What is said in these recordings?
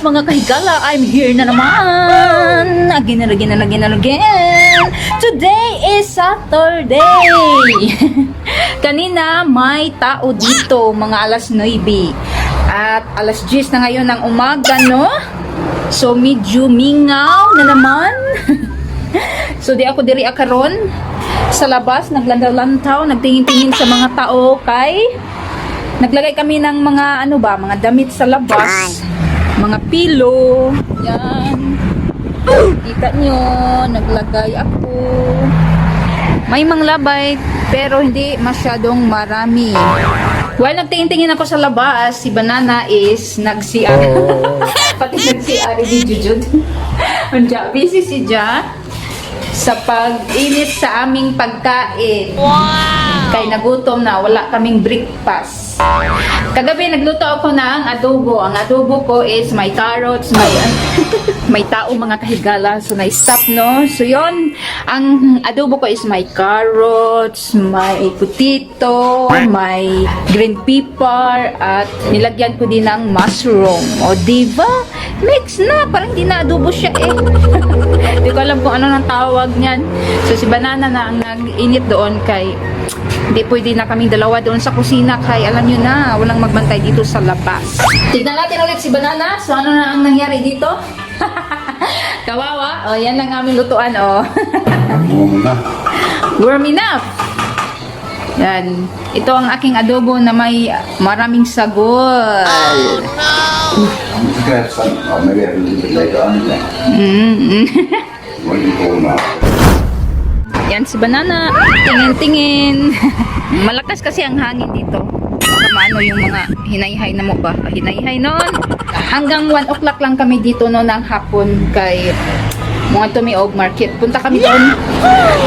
mga kahigala, I'm here na naman. Again and again and again and again. Today is Saturday. Kanina may tao dito, mga alas 9. At alas 10 na ngayon ng umaga, no? So medyo mingaw na naman. So di ako diri akaron sa labas, naglantaw-lantaw, nagtingin-tingin sa mga tao kay naglagay kami ng mga mga damit sa labas, mga pilo. Yan. Kita nyo, naglagay ako. May mga labay pero hindi masyadong marami. While nagtingin-tingin ako sa labas, si Banana is nag-CR. Pati nag-CR ni Jujud. Busy si Ja sa pag-init sa aming pagkain. Wow! Kay nagutom na, wala kaming breakfast. Kagabi nagluto ako ng adobo. Ang adobo ko is may carrots, may tao mga kahigala. So na-stop, no? So yon, ang adobo ko is may carrots, may potato, may green pepper, at nilagyan ko din ng mushroom. O diba? Mix na, parang hindi na adobo siya eh. Hindi ko alam kung ano nang tawag niyan. So si Banana na ang nag-init doon kay hindi pwede na kaming dalawa doon sa kusina kay alam nyo na, walang magbantay dito sa labas. Tignan natin ulit si Banana. So ano na ang nangyari dito? Kawawa. O yan lang aming lutuan o. Warm enough. Yan. Ito ang aking adobo na may maraming sagol. Oh no! Maybe a little bit later on. When you go now. Yan si Banana, tingin-tingin. Malakas kasi ang hangin dito. Baka maano yung mga hinayhay na mo ba? Hinayhay noon. Hanggang 1 o'clock lang kami dito noon ng hapon kay mga tumiog market. Punta kami doon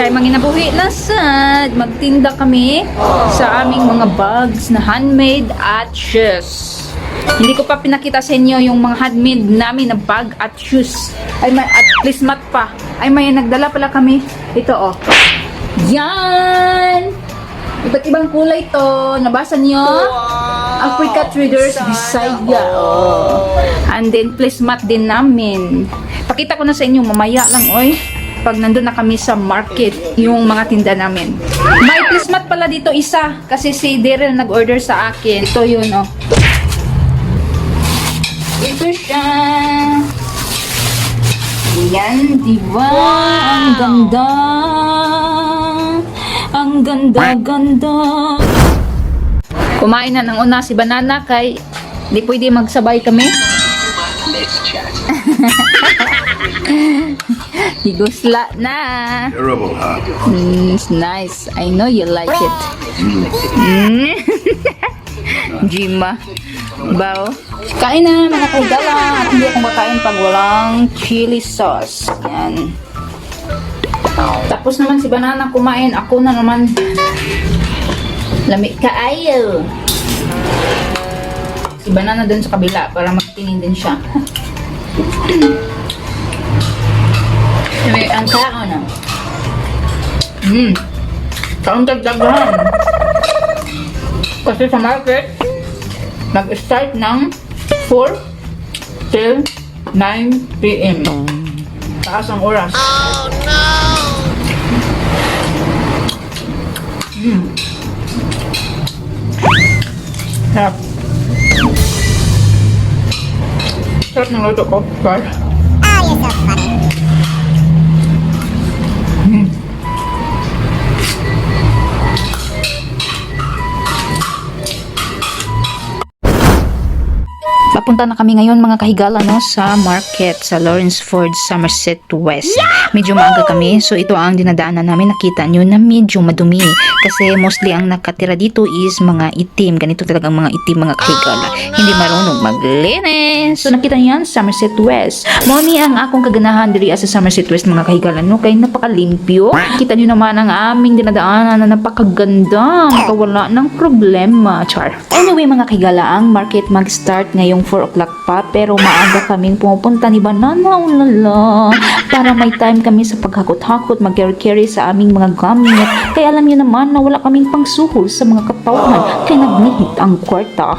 kay manginabuhi na sad. Magtinda kami sa aming mga bags na handmade at shoes. Hindi ko pa pinakita sa inyo yung mga handmade namin na bag at shoes. Ay, may, at least mat pa. Ay, may nagdala pala kami. Ito, oh. Yan! Iba't ibang kulay to. Nabasa niyo? Wow. Africa Traders Bisaya. Oh. And then, placement din namin. Pakita ko na sa inyo mamaya lang, oy. Pag nandun na kami sa market, yung mga tinda namin. May placement pala dito isa. Kasi si Daryl nag-order sa akin. Ito yun, oh. Ito siya. Yan, diba? Wow! Ang ganda. Ang ganda-ganda. Kumain na ng una si Banana kay di pwede magsabay kami. Let's chat. Higusla na. Terrible, huh? It's nice. I know you like it. Jima. Bao. Kain na mga kaigala. Hindi ako makain pag walang chili sauce. Yan. Tapos naman si Banana kumain. Ako na naman. Lamig kaayo. Si Banana dun sa kabila para magtingin din siya. Ang kaon na. Kaon tagdaghan. Kasi sa market, nag-start ng 4 till 9 p.m. Taas ang oras. Oh no! Sarap. Sarap ng luto ko, guys. Oh, you're so funny. Papunta na kami ngayon mga kahigala sa market sa Lawrence Ford, Somerset West. Medyo maaga kami, so ito ang dinadaanan namin. Nakita nyo na medyo madumi kasi mostly ang nakatira dito is mga itim. Ganito talagang mga itim mga kahigala. Hindi marunong maglinis. So nakita nyo yan, Somerset West. Moni ang akong kaganahan diri sa Somerset West mga kahigala. No? Kaya napakalimpyo. Kita nyo naman ang aming dinadaanan na napakaganda. Makawala ng problema. Char. Anyway mga kahigala, ang market mag-start ngayong 4 o'clock pa, pero maaga kaming pumupunta ni Banana, ulala, para may time kami sa paghakot-hakot, mag-carry sa aming mga gamit. Kaya alam niyo naman na wala kaming pangsuhol sa mga katawan, kaya nagnihit ang kwarta.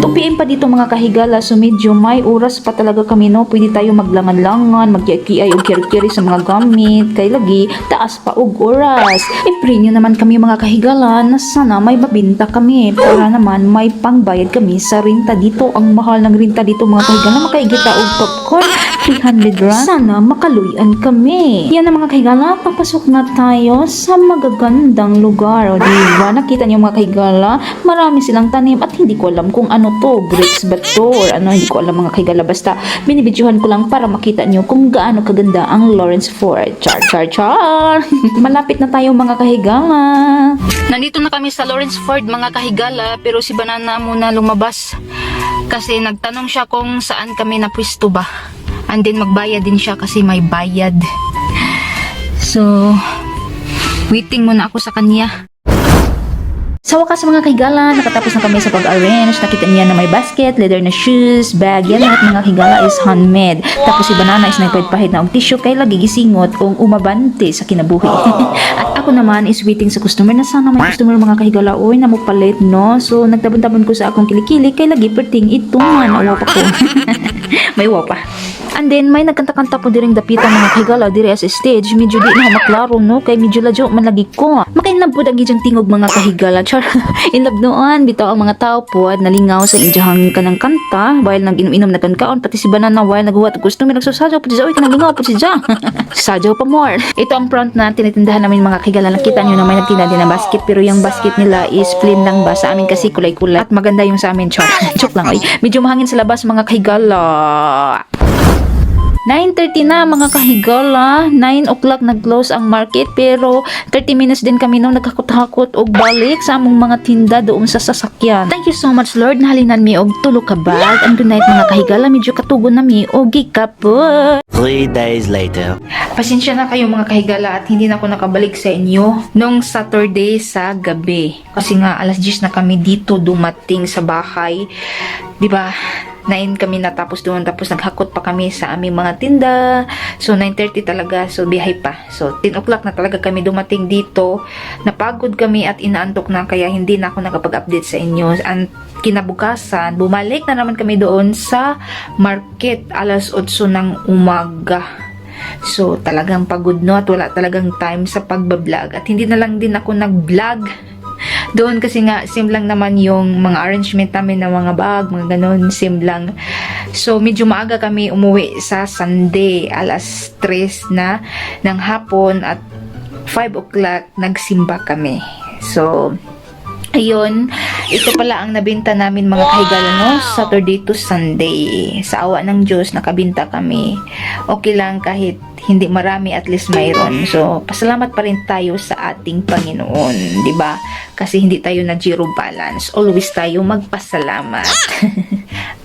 2 PM pa dito mga kahigala, so medyo may oras pa talaga kami, no? Pwede tayo maglangan-langan, magkiay o carry sa mga gamit, kay lagi, taas pa og oras. I-pray niyo naman kami mga kahigala na sana may mabinta kami, para naman may pangbayad kami sa renta dito. Ang mahal ng renta dito mga kahigala, makaigita og popcorn, 300 rand. Sana makaluyan kami. Yan na mga kahigala, papasok na tayo sa magagandang lugar. O diba, nakita niyo mga kahigala, marami silang tanim at hindi ko alam kung ano to, grapes ba to, or ano, hindi ko alam mga kahigala. Basta, binibidyohan ko lang para makita niyo kung gaano kaganda ang Lawrence Ford. Char, char, char! Malapit na tayo mga kahigala. Nandito na kami sa Lawrence Ford mga kahigala, pero si Banana muna lumabas. Kasi nagtanong siya kung saan kami na pwesto ba. And then magbayad din siya kasi may bayad. So, waiting muna ako sa kanya. Sa wakas mga kahigala, nakatapos na kami sa pag-arrange. Nakita niya na may basket, leather na shoes, bag. Yan lahat mga kahigala is handmade. Tapos si Banana is nagpahid na og tissue kay lagi gisingot kung umabante sa kinabuhi. At ako naman is waiting sa customer na sana may customer mga kahigala. Uy, namupalit no. So nagtabon-tabon ko sa akong kilikili kay lagi perting itungan. Awa pa ko. May uwa pa. And then, may nagkanta-kanta po diring dapitan mga kahigala diri as stage. Medyo di na maklaro, no? Kay medyo ladyo man lagi ko. Makainlab po dagi diyang tingog mga kahigala. Char, inlab noon. Bitaw ang mga tao po at nalingaw sa injahang kanang kanta. While nag-inom-inom na kankaon. Pati si Banana while naghuwat. Gusto may nagsasadyaw po siya. Uy, kanalingaw po siya. Sadyaw pa more. Ito ang front na tinitindahan namin mga kahigala. Nakita nyo na may nagtinda din na basket. Pero yung basket nila is plain lang ba? Sa amin kasi kulay-kulay. At maganda yung sa amin. Char, chok lang. Uy, medyo mahangin sa labas mga kahigala. 9:30 na mga kahigala, 9 o'clock nag-close ang market, pero 30 minutes din kami nung nagkakot-hakot og balik sa among mga tinda doon sa sasakyan. Thank you so much Lord, nahalinan mi og tulo ka bag. And good night mga kahigala, medyo katugon na mi og gikapot. 3 days later. Pasensya na kayo mga kahigala at hindi na ako nakabalik sa inyo nung Saturday sa gabi. Kasi nga alas 10 na kami dito dumating sa bahay. 'Di ba? 9 kami natapos doon, tapos naghakot pa kami sa aming mga tinda. So 9:30 talaga, so biyahe pa. So 10 o'clock na talaga kami dumating dito. Napagod kami at inaantok na, kaya hindi na ako nakapag-update sa inyo. And kinabukasan, bumalik na naman kami doon sa market alas 8 ng umaga. So talagang pagod no, at wala talagang time sa pagbablog. At hindi na lang din ako nag-vlog doon kasi nga same lang naman yung mga arrangement namin ng mga bag, mga ganun, same lang. So medyo maaga kami umuwi sa Sunday, alas 3 na ng hapon at 5 o'clock nagsimba kami. So ayun, ito pala ang nabenta namin mga kahigala no, Saturday to Sunday. Sa awa ng Diyos nakabenta kami. Okay lang kahit hindi marami, at least mayroon. So pasalamat pa rin tayo sa ating Panginoon, 'di ba? Kasi hindi tayo na zero balance. Always tayo magpasalamat.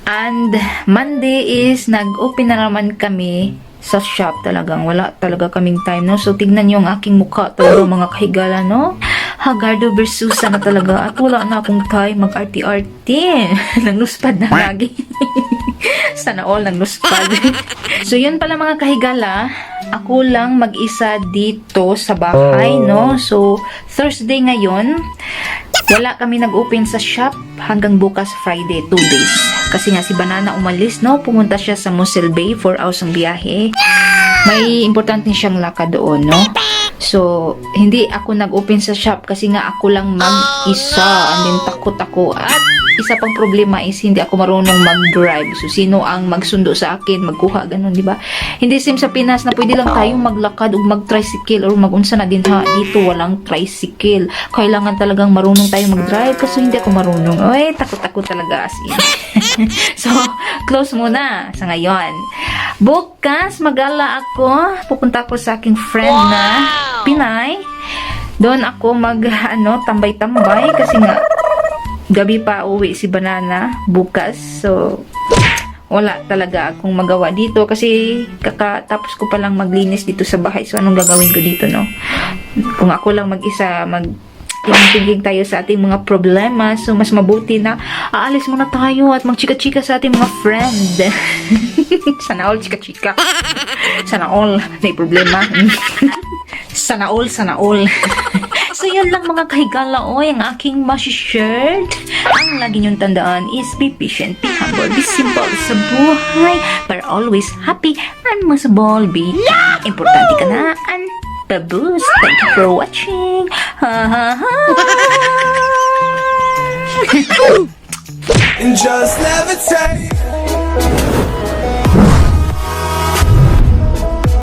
And Monday is nag-open na naman kami sa shop. Talagang wala talaga kaming time no. So tignan niyo ang aking mukha talaga mga kahigala no. Hagardo Versusa na talaga at wala na akong time mag-arty-arty. Nangluspad na lagi. Sana all nangluspad. So yun pala mga kahigala, ako lang mag-isa dito sa bahay no. So Thursday ngayon, wala kami nag-open sa shop hanggang bukas Friday, 2 days. Kasi nga si Banana umalis no, pumunta siya sa Musel Bay, 4 hours ang biyahe. May importante siyang lakad doon no. So, hindi ako nag-open sa shop kasi nga ako lang mag-isa. And then takot ako. At isa pang problema is hindi ako marunong mag-drive. So, sino ang magsundo sa akin, magkuha, ganun, di ba? Hindi same sa Pinas na pwede lang tayong maglakad o mag-tricycle or mag-unsa na din ha. Dito walang tricycle. Kailangan talagang marunong tayong mag-drive kasi hindi ako marunong. Ay, takot ako talaga as in. So, close muna sa ngayon. Bukas, magala ako. Pupunta ako sa aking friend na Pinay. Doon ako tambay-tambay kasi nga gabi pa uwi si Banana bukas. So wala talaga akong magawa dito kasi kakatapos ko palang maglinis dito sa bahay. So anong gagawin ko dito no? Kung ako lang mag-isa Tingin tayo sa ating mga problema. So, mas mabuti na aalis muna tayo at magchika-chika sa ating mga friend. Sana all chika-chika. Sana all may problema. Sana all, sana all. So, yun lang mga kahigala, oy, ang aking masishare. Ang lagi niyong tandaan is be patient, be humble, be simple sa buhay, but always happy, and most of all, be importante ka na, and babus. Thank you for watching. Ha ha ha. And just levitate.